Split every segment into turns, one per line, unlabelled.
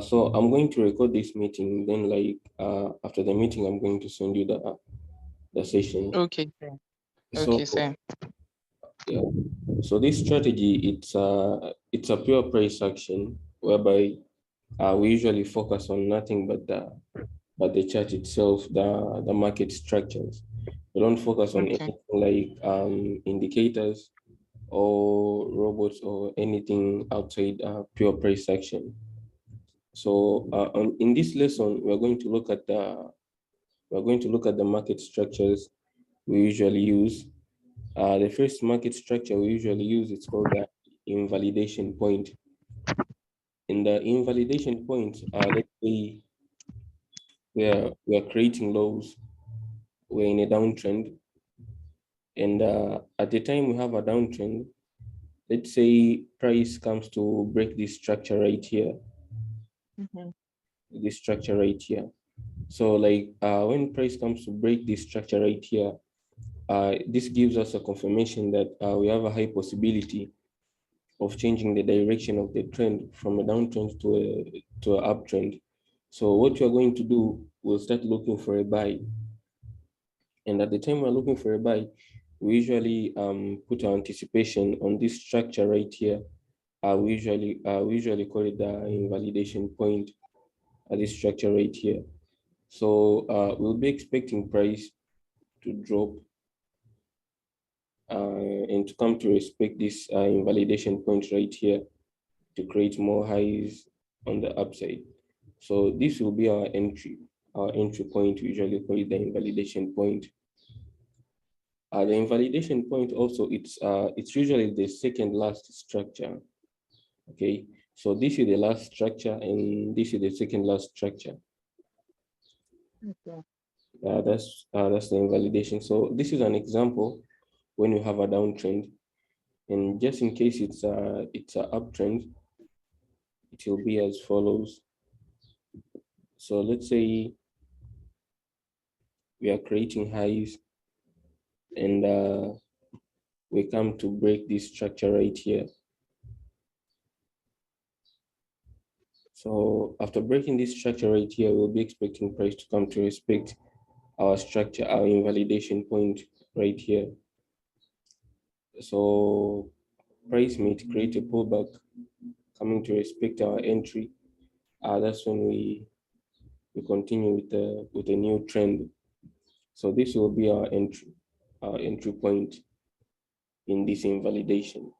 So I'm going to record this meeting. Then, after the meeting, I'm going to send you the session.
Okay, sir.
So
Okay, sir.
yeah. So this strategy, it's a pure price action whereby we usually focus on nothing but the chart itself, the market structures. We don't focus on
Okay.
anything like indicators or robots or anything outside pure price action. So in this lesson, we're going to look at the market structures we usually use. The first market structure we usually use is called the invalidation point. In the invalidation point, let's say we are creating lows, we're in a downtrend, and at the time we have a downtrend, let's say price comes to break this structure right here,
Mm-hmm.
this structure right here. So when price comes to break this structure right here, this gives us a confirmation that we have a high possibility of changing the direction of the trend from a downtrend to an uptrend. So what you're going to do, we'll start looking for a buy. And at the time we're looking for a buy, we usually put our anticipation on this structure right here. We usually call it the invalidation point at this structure right here. So we'll be expecting price to drop and to come to respect this invalidation point right here to create more highs on the upside. So this will be our entry point. We usually call it the invalidation point. The invalidation point also, it's usually the second last structure. Okay, so this is the last structure and this is the second last structure.
Okay.
That's the invalidation. So this is an example when you have a downtrend, and just in case it's a uptrend, it will be as follows. So let's say we are creating highs and we come to break this structure right here. So after breaking this structure right here, we'll be expecting price to come to respect our structure, our invalidation point right here. So price may create a pullback coming to respect our entry. That's when we continue with a new trend. So this will be our entry point in this invalidation.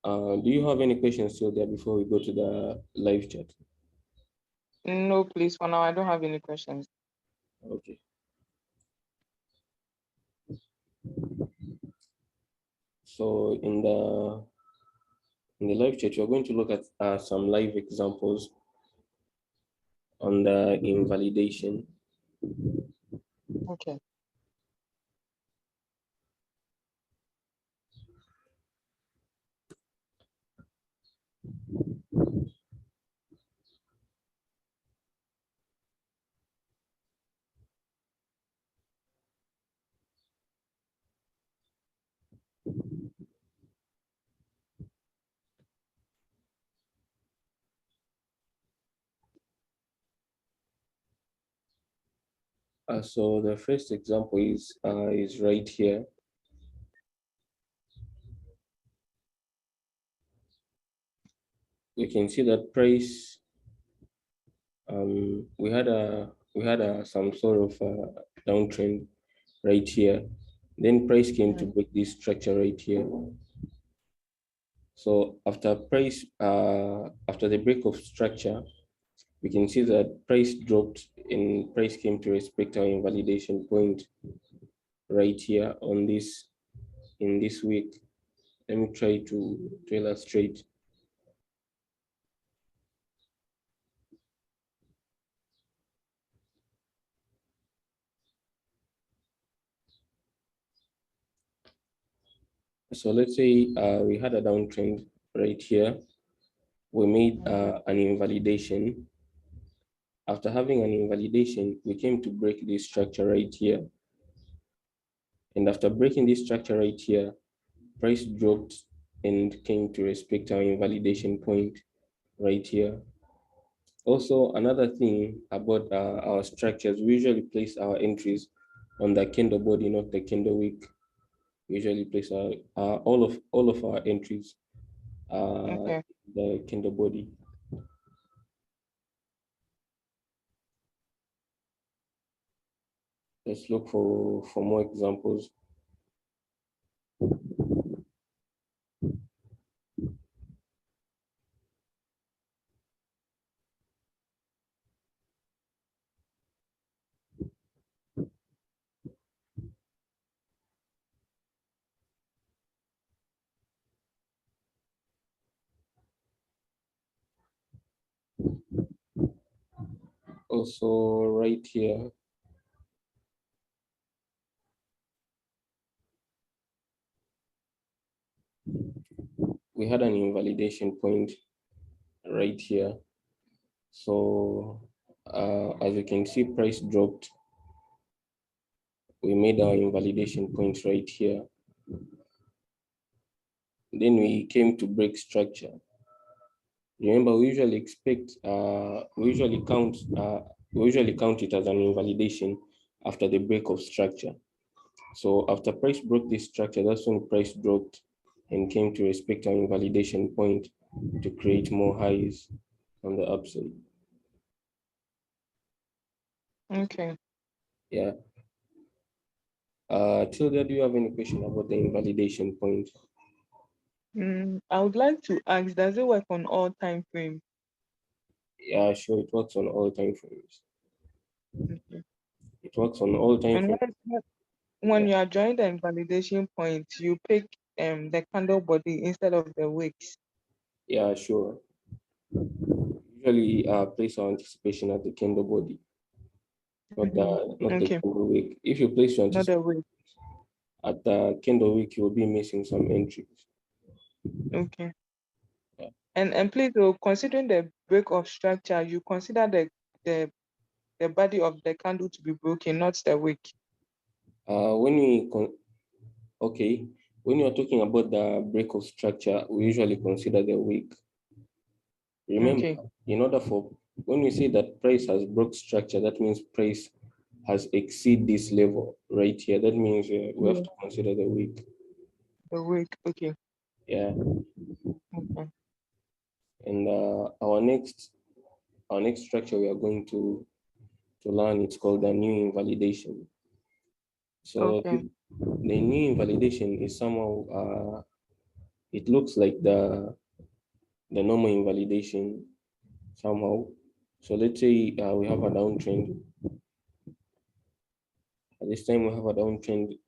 Do you have any questions still there before we go to the live chat?
No, please. For now, I don't have any questions.
Okay. So in the live chat, you're going to look at some live examples on the invalidation.
Okay.
So the first example is right here. We can see that price. We had some sort of downtrend right here. Then price came to
Mm.
break this structure right here. So after the break of structure, we can see that price dropped and price came to respect our invalidation point right here in this week. Let me try to illustrate. So let's say we had a downtrend right here. We made an invalidation. After having an invalidation, we came to break this structure right here. And after breaking this structure right here, price dropped and came to respect our invalidation point right here. Also, another thing about our structures, we usually place our entries on the candle body, not the candle wick. We usually place all of our entries
Okay.
the candle body. Let's look for more examples. Also, right here, we had an invalidation point right here. So as you can see, price dropped. We made our invalidation point right here. Then we came to break structure. Remember, we usually count it as an invalidation after the break of structure. So after price broke this structure, that's when price dropped and came to respect our invalidation point to create more highs on the upside.
Okay.
Yeah. Tilda, do you have any question about the invalidation point?
I would like to ask, does it work on all time frame?
Yeah, sure. It works on all time frames.
Okay.
It works on all time
And
frames.
when you are drawing the invalidation point, you pick the candle body instead of the wicks.
Yeah, sure. Usually place our anticipation at the candle body, not the
Okay,
candle wick. If you place your
not the
anticipation
wick.
at the candle wick, you'll be missing some entries.
Okay.
Yeah.
And please, considering the break of structure, you consider the the body of the candle to be broken, not the wick.
When we okay, when you're talking about the break of structure, we usually consider the wick. Remember,
Okay.
in order for when we say that price has broke structure, that means price has exceed this level right here. That means we have
Yeah.
to consider the wick.
The wick. Okay.
Yeah,
Okay.
and our next structure we are going to learn, it's called the new invalidation. So
Okay.
the new invalidation is somehow it looks like the normal invalidation somehow. So let's say we have a downtrend. At this time we have a downtrend.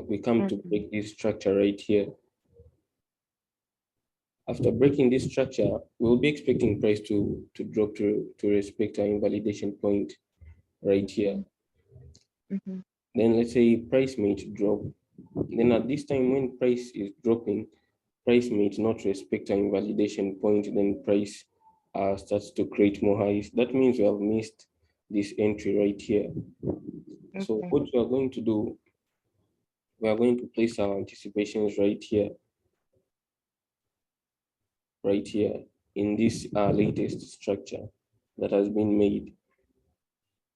We come to
Okay.
break this structure right here. After breaking this structure, we'll be expecting price to drop to respect our invalidation point right here.
Mm-hmm.
Then let's say price may drop. Then at this time when price is dropping, price may not respect our invalidation point, then price starts to create more highs. That means we have missed this entry right here. So
Okay.
what we are going to do, we are going to place our anticipations right here in this latest structure that has been made.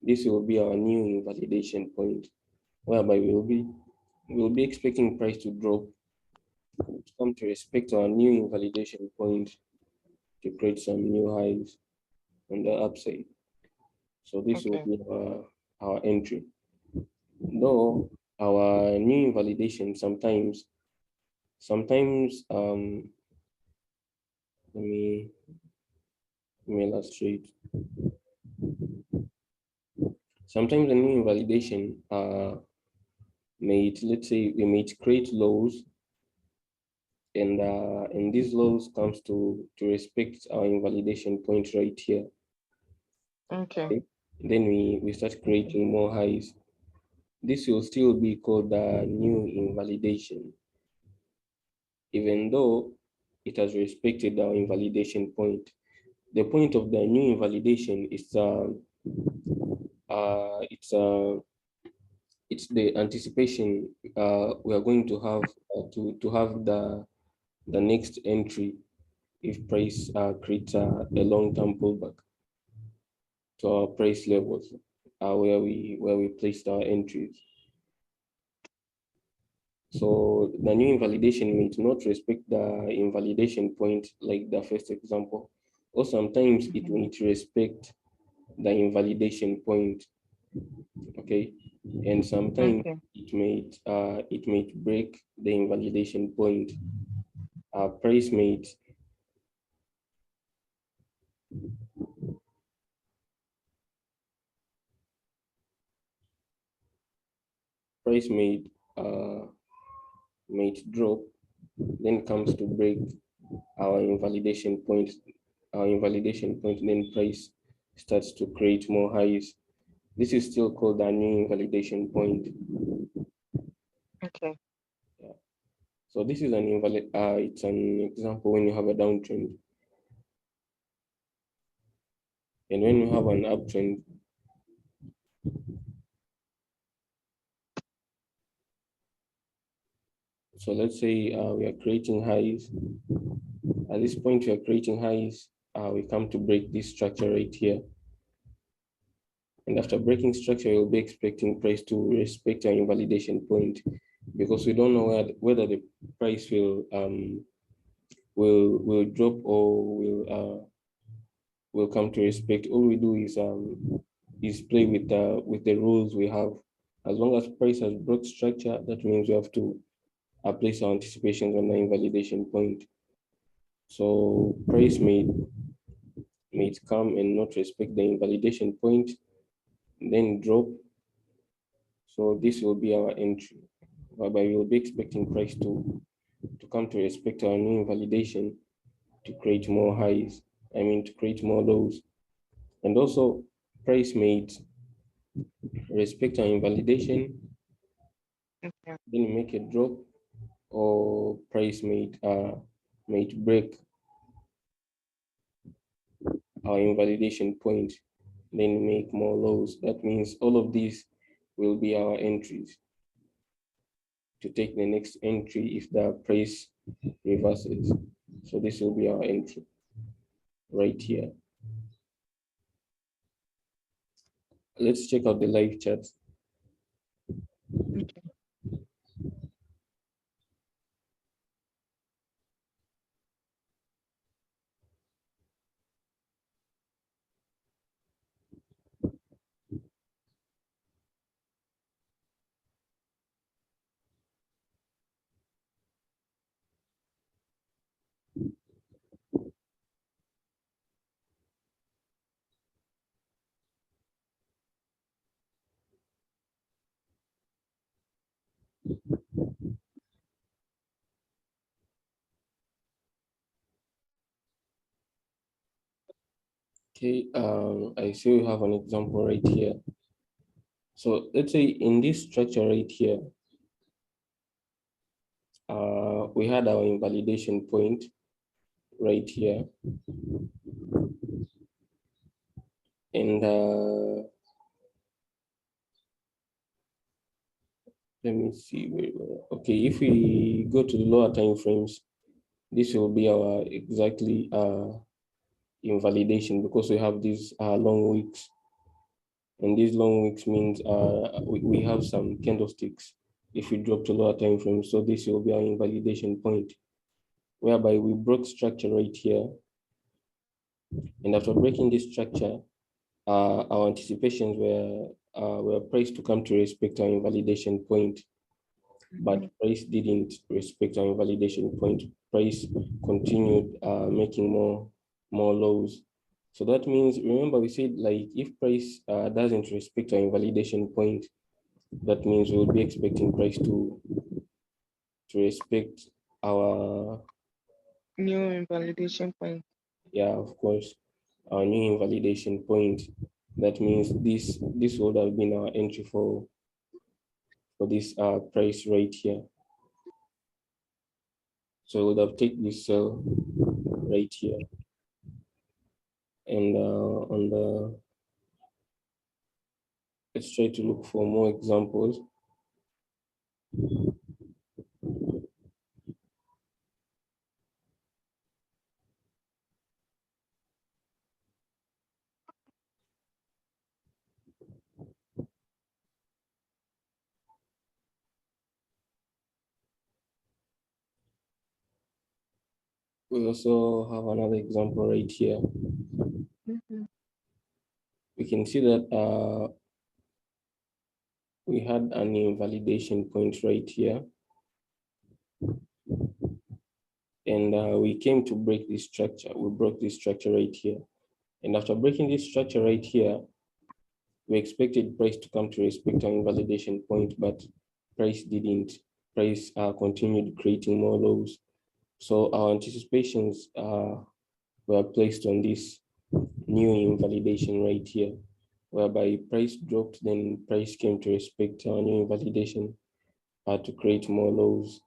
This will be our new invalidation point, whereby we'll be expecting price to drop to come to respect our new invalidation point to create some new highs on the upside. So this will
Okay.
be our entry. Though our new invalidation sometimes let me illustrate. Sometimes the new invalidation let's say we may create lows, and these lows comes to respect our invalidation point right here.
Okay.
Okay? Then we start creating more highs. This will still be called the new invalidation, even though it has respected our invalidation point. The point of the new invalidation is uh, it's uh, it's the anticipation we are going to have to have the next entry if price creates a long-term pullback to our price levels where we placed our entries. So the new invalidation may not respect the invalidation point like the first example, or sometimes it may respect the invalidation point. Okay, and sometimes
Okay.
it may break the invalidation point. Price may price may drop, then comes to break our invalidation point. Then price starts to create more highs. This is still called a new invalidation point.
Okay.
Yeah. So this is it's an example when you have a downtrend. And when you have an uptrend, so let's say we are creating highs. At this point, we are creating highs. We come to break this structure right here. And after breaking structure, you'll be expecting price to respect our invalidation point because we don't know whether the price will drop or will come to respect. All we do is play with the rules we have. As long as price has broke structure, that means we have to place our anticipations on the invalidation point. So price may come and not respect the invalidation point, then drop. So this will be our entry, whereby we will be expecting price to come to respect our new invalidation to create more highs. To create more lows. And also price may respect our invalidation,
Okay.
then make a drop, or price may break our invalidation point, then make more lows. That means all of these will be our entries to take the next entry if the price reverses. So this will be our entry right here. Let's check out the live chat.
Okay.
Okay, I see we have an example right here. So let's say in this structure right here, we had our invalidation point right here. And let me see. Okay, if we go to the lower time frames, this will be our exactly invalidation because we have these long weeks. And these long weeks means we have some candlesticks if we drop to lower time frames. So this will be our invalidation point, whereby we broke structure right here. And after breaking this structure, our anticipations were priced to come to respect our invalidation point, but price didn't respect our invalidation point. Price continued making more lows. So that means, remember we said like if price doesn't respect our invalidation point, that means we'll be expecting price to respect our,
New invalidation point.
yeah, of course, our new invalidation point. That means this would have been our entry for this price right here. So we'll have take this cell right here, and on the, let's try to look for more examples. We also have another example right here.
Mhm.
We can see that we had an invalidation point right here. And we came to break this structure. We broke this structure right here. And after breaking this structure right here, we expected price to come to respect our invalidation point, but price didn't. Price continued creating more lows. So our anticipations were placed on this new invalidation right here, whereby price dropped, then price came to respect our new invalidation to create more lows.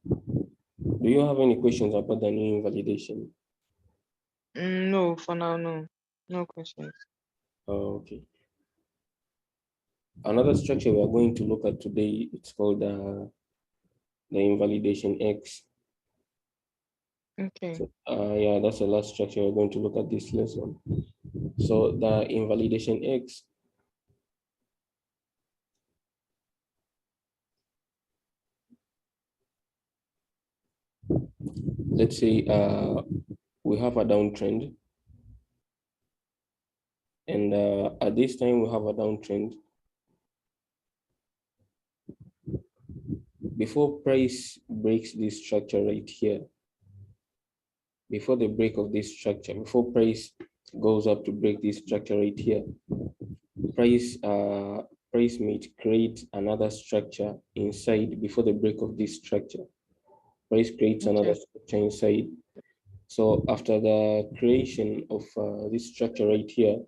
Do you have any questions about the new invalidation?
No, for now, no. No questions.
Okay. Another structure we are going to look at today, it's called the invalidation X.
Okay.
So, yeah, that's the last structure we're going to look at this lesson. So the invalidation X, let's say we have a downtrend, and at this time we have a downtrend. Before price breaks this structure right here, before the break of this structure, before price goes up to break this structure right here, price price may create another structure inside before the break of this structure. Price creates another
Okay.
structure inside. So after the creation of this structure right here,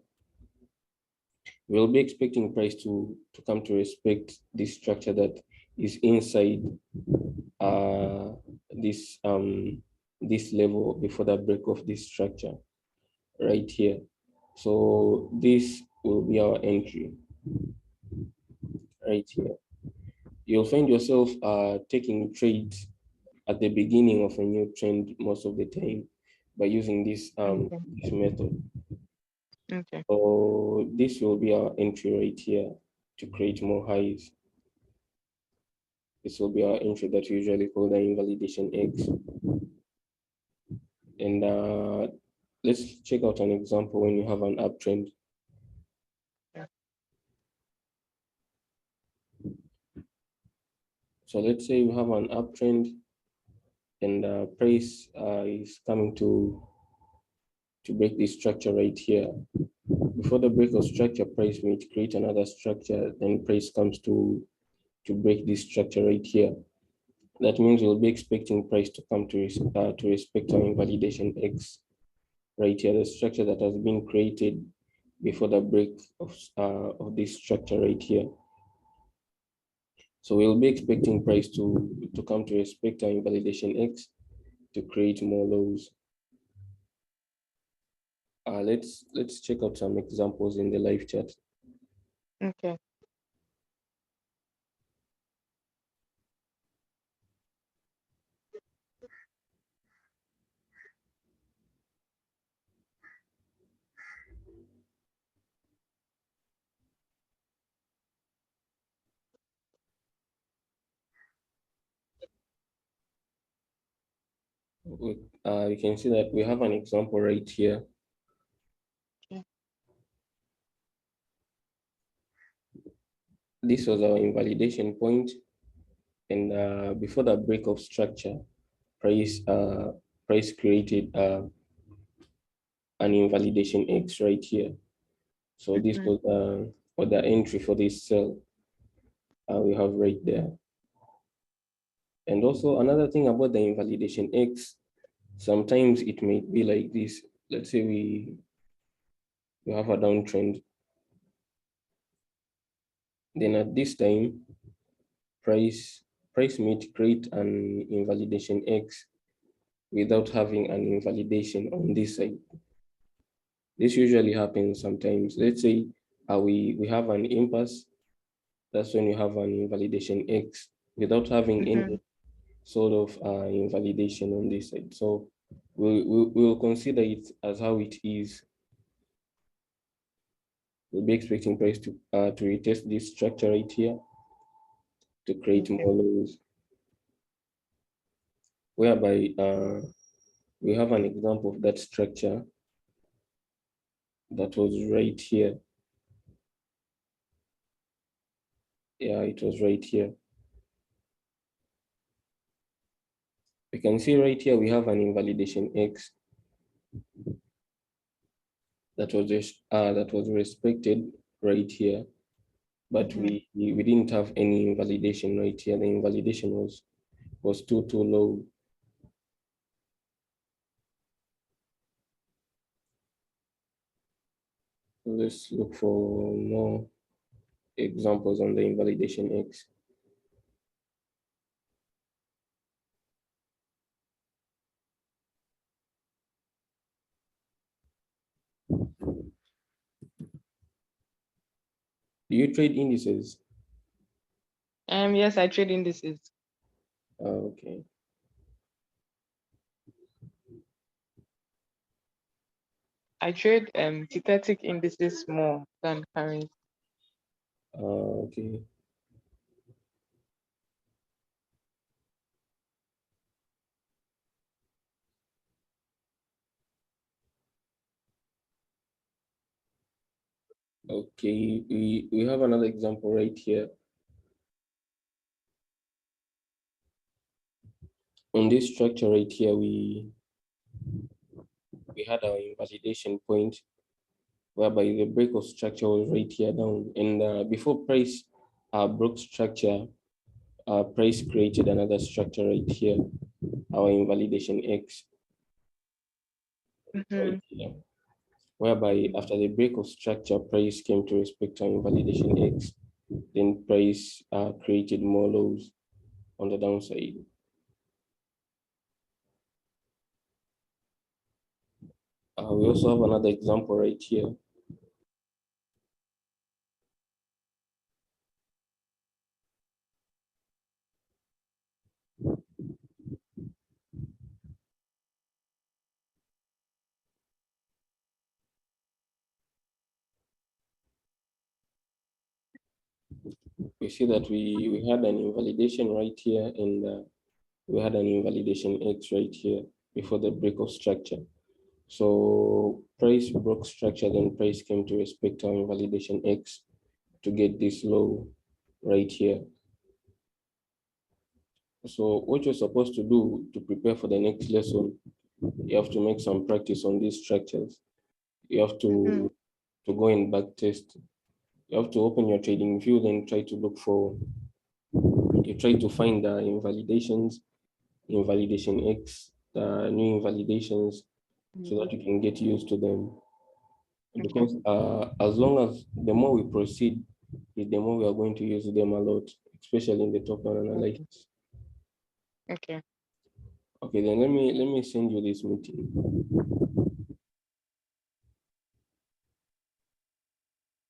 we'll be expecting price to come to respect this structure that is inside uh, this level before the break of this structure right here. So this will be our entry right here. You'll find yourself taking trades at the beginning of a new trend most of the time by using
Okay.
this method.
Okay.
So this will be our entry right here to create more highs. This will be our entry that we usually call the invalidation X. And let's check out an example when you have an uptrend.
Yeah.
So let's say you have an uptrend and price is coming to break this structure right here. Before the break of structure, price may create another structure, then price comes to break this structure right here. That means we'll be expecting price to come to respect our invalidation X right here, the structure that has been created before the break of this structure right here. So we'll be expecting price to come to respect our invalidation X to create more lows. Let's check out some examples in the live chat.
Okay.
You can see that we have an example right here.
Okay.
This was our invalidation point, and before the break of structure, price created an invalidation X right here. So this
Mhm.
was what the entry for this cell we have right there. And also another thing about the invalidation X, sometimes it may be like this. Let's say we have a downtrend. Then at this time, price price may create an invalidation X without having an invalidation on this side. This usually happens sometimes. Let's say we have an impasse. That's when you have an invalidation X without having
Mhm.
any sort of invalidation on this side. So we'll consider it as how it is. We'll be expecting price to retest this structure right here to create
Okay.
more lows. whereby we have an example of that structure that was right here. Yeah, it was right here. We can see right here we have an invalidation X that was respected right here, but we didn't have any invalidation right here. The invalidation was too low. So let's look for more examples on the invalidation X. Do you trade indices?
Yes, I trade indices.
Okay.
I trade synthetic indices more than currency.
Okay. Okay, we have another example right here. On this structure right here, we had our invalidation point whereby the break of structure was right here down. And before price broke structure, price created another structure right here, our invalidation X right here, whereby after the break of structure, price came to respect our invalidation X, then price created more lows on the downside. We also have another example right here. We see that we had an invalidation right here, and we had an invalidation X right here before the break of structure. So price broke structure, then price came to respect our invalidation X to get this low right here. So what you're supposed to do to prepare for the next lesson, you have to make some practice on these structures. You have to go and back test. You have to open your trading view, then try to look for, you try to find the invalidations, invalidation X, the new invalidations, so that you can get used to them. Because as long as the more we proceed, the more we are going to use them a lot, especially in the top-down analysis.
Okay.
Okay, then let me send you this meeting.